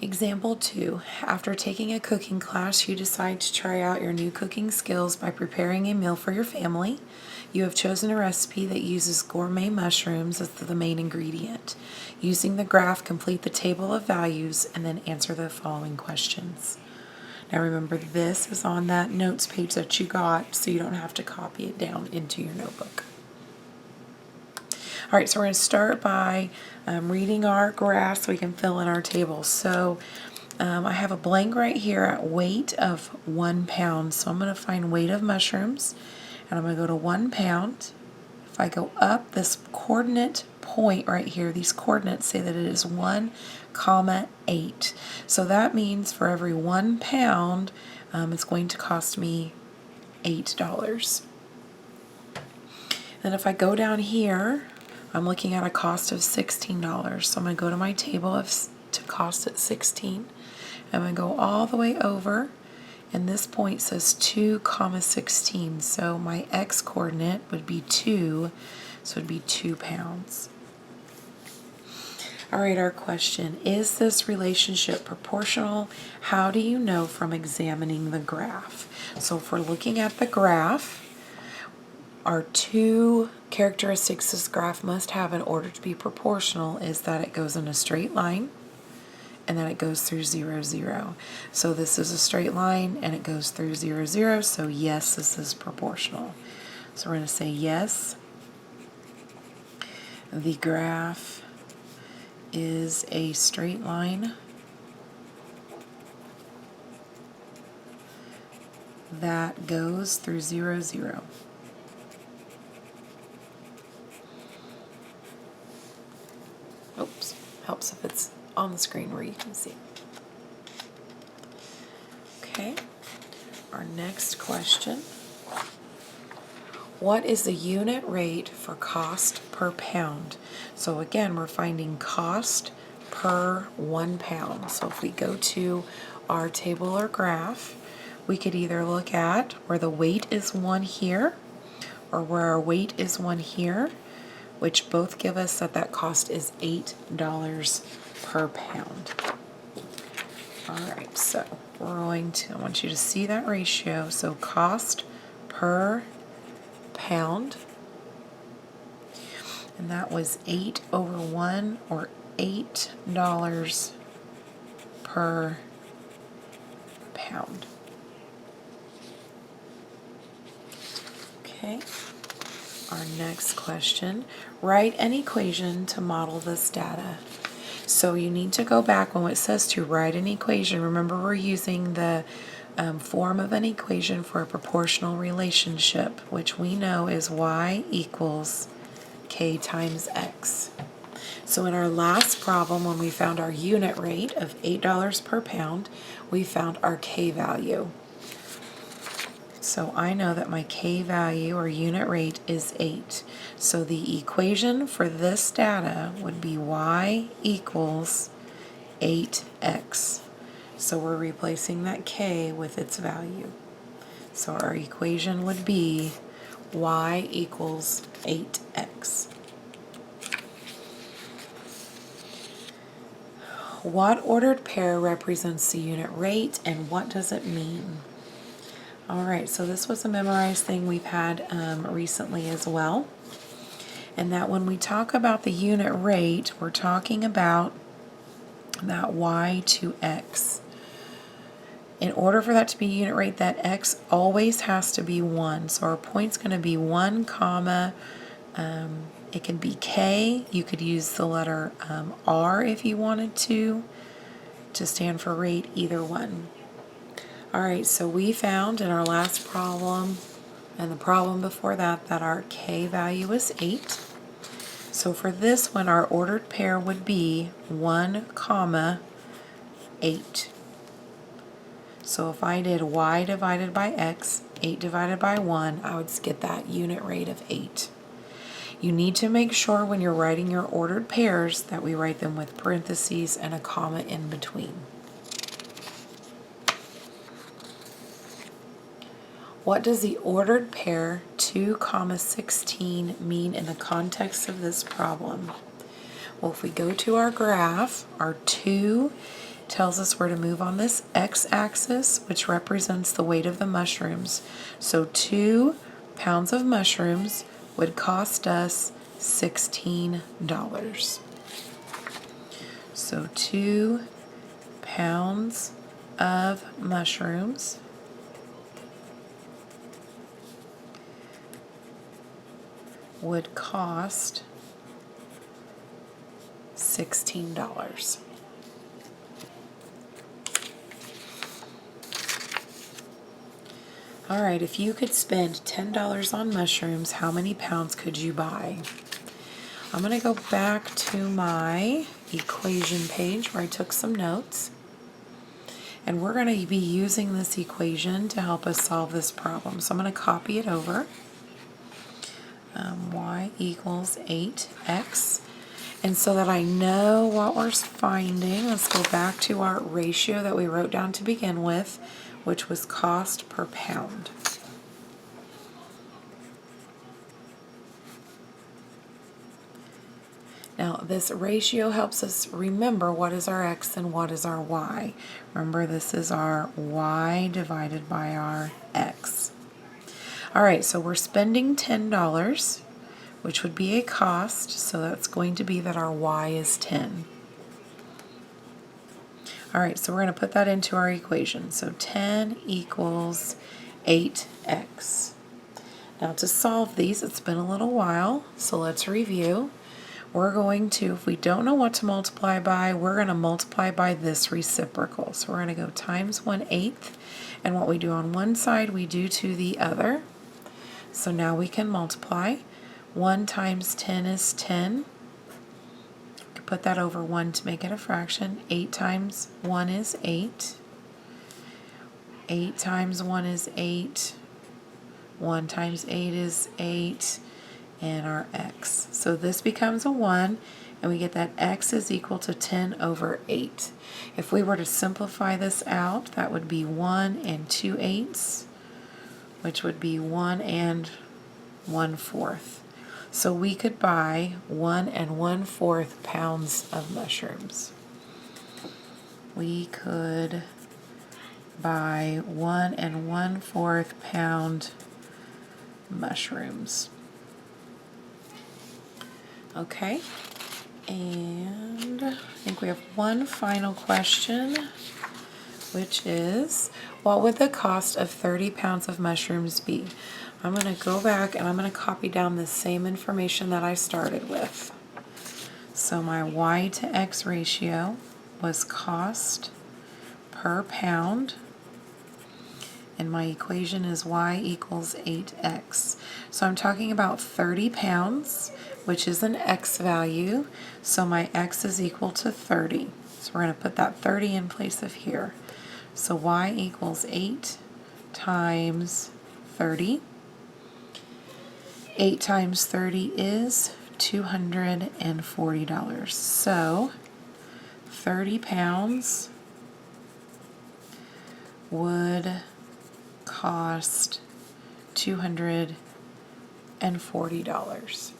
Example 2. After taking a cooking class, you decide to try out your new cooking skills by preparing a meal for your family. You have chosen a recipe that uses gourmet mushrooms as the main ingredient. Using the graph, complete the table of values and then answer the following questions. Now remember, this is on that notes page that you got, so you don't have to copy it down into your notebook. All right, so we're going to start by reading our graph so we can fill in our tables. So I have a blank right here at weight of 1 pound. So I'm going to find weight of mushrooms, and I'm going to go to 1 pound. If I go up this coordinate point right here, these coordinates say that it is 1,8. So that means for every 1 pound, it's going to cost me $8. Then if I go down here, I'm looking at a cost of $16. So I'm going to go to my table to cost at 16. I'm going to go all the way over, and this point says 2,16. So my x coordinate would be 2, so it would be 2 pounds. All right, our question, is this relationship proportional? How do you know from examining the graph? So if we're looking at the graph, our two characteristics this graph must have in order to be proportional is that it goes in a straight line and that it goes through 0, 0. So this is a straight line and it goes through 0, 0. So yes, this is proportional. So we're going to say yes, the graph is a straight line that goes through 0, 0. Oops, helps if it's on the screen where you can see. Okay, our next question. What is the unit rate for cost per pound? So again, we're finding cost per 1 pound. So if we go to our table or graph, we could either look at where the weight is 1 here or where our weight is 1 here, which both give us that cost is $8 per pound. All right, so we're going to, I want you to see that ratio. So cost per pound, and that was 8 over 1, or $8 per pound. Okay. Our next question, write an equation to model this data. So you need to go back when it says to write an equation. Remember, we're using the form of an equation for a proportional relationship, which we know is y equals k times x. So in our last problem, when we found our unit rate of $8 per pound, we found our k value. So I know that my k value or unit rate is 8. So the equation for this data would be y equals 8x. So we're replacing that k with its value. So our equation would be y equals 8x. What ordered pair represents the unit rate, and what does it mean? All right, so this was a memorized thing we've had recently as well. And that when we talk about the unit rate, we're talking about that y to x. In order for that to be unit rate, that x always has to be 1. So our point's going to be 1 comma, it can be k. You could use the letter r if you wanted to stand for rate, either one. All right, so we found in our last problem and the problem before that our k value is 8. So for this one, our ordered pair would be 1 comma 8. So if I did y divided by x, 8 divided by 1, I would get that unit rate of 8. You need to make sure when you're writing your ordered pairs that we write them with parentheses and a comma in between. What does the ordered pair 2, 16 mean in the context of this problem? Well, if we go to our graph, our 2 tells us where to move on this x-axis, which represents the weight of the mushrooms. So 2 pounds of mushrooms would cost us $16. So 2 pounds of mushrooms would cost $16. All right, if you could spend $10 on mushrooms, how many pounds could you buy? I'm going to go back to my equation page where I took some notes. And we're going to be using this equation to help us solve this problem. So I'm going to copy it over. Y equals 8x. And so that I know what we're finding, let's go back to our ratio that we wrote down to begin with, which was cost per pound. Now, this ratio helps us remember what is our x and what is our y. Remember, this is our y divided by our x. All right, so we're spending $10, which would be a cost, so that's going to be that our y is 10. All right, so we're going to put that into our equation. So 10 equals 8x. Now to solve these, it's been a little while, so let's review. We're going to, if we don't know what to multiply by, we're going to multiply by this reciprocal. So we're going to go times 1/8, and what we do on one side, we do to the other. So now we can multiply. 1 times 10 is 10. Put that over 1 to make it a fraction. 8 times 1 is 8. 8 times 1 is 8. 1 times 8 is 8. And our x. So this becomes a 1, and we get that x is equal to 10 over 8. If we were to simplify this out, that would be 1 2/8, which would be 1 1/4. So we could buy 1 1/4 pounds of mushrooms. We could buy 1 1/4 pound mushrooms. Okay, and I think we have one final question, which is, what would the cost of 30 pounds of mushrooms be? I'm going to go back and I'm going to copy down the same information that I started with. So my y to x ratio was cost per pound, and my equation is y equals 8x. So I'm talking about 30 pounds, which is an x value, so my x is equal to 30. So we're going to put that 30 in place of here. So y equals 8 times 30. 8 times 30 is $240. So 30 pounds would cost $240.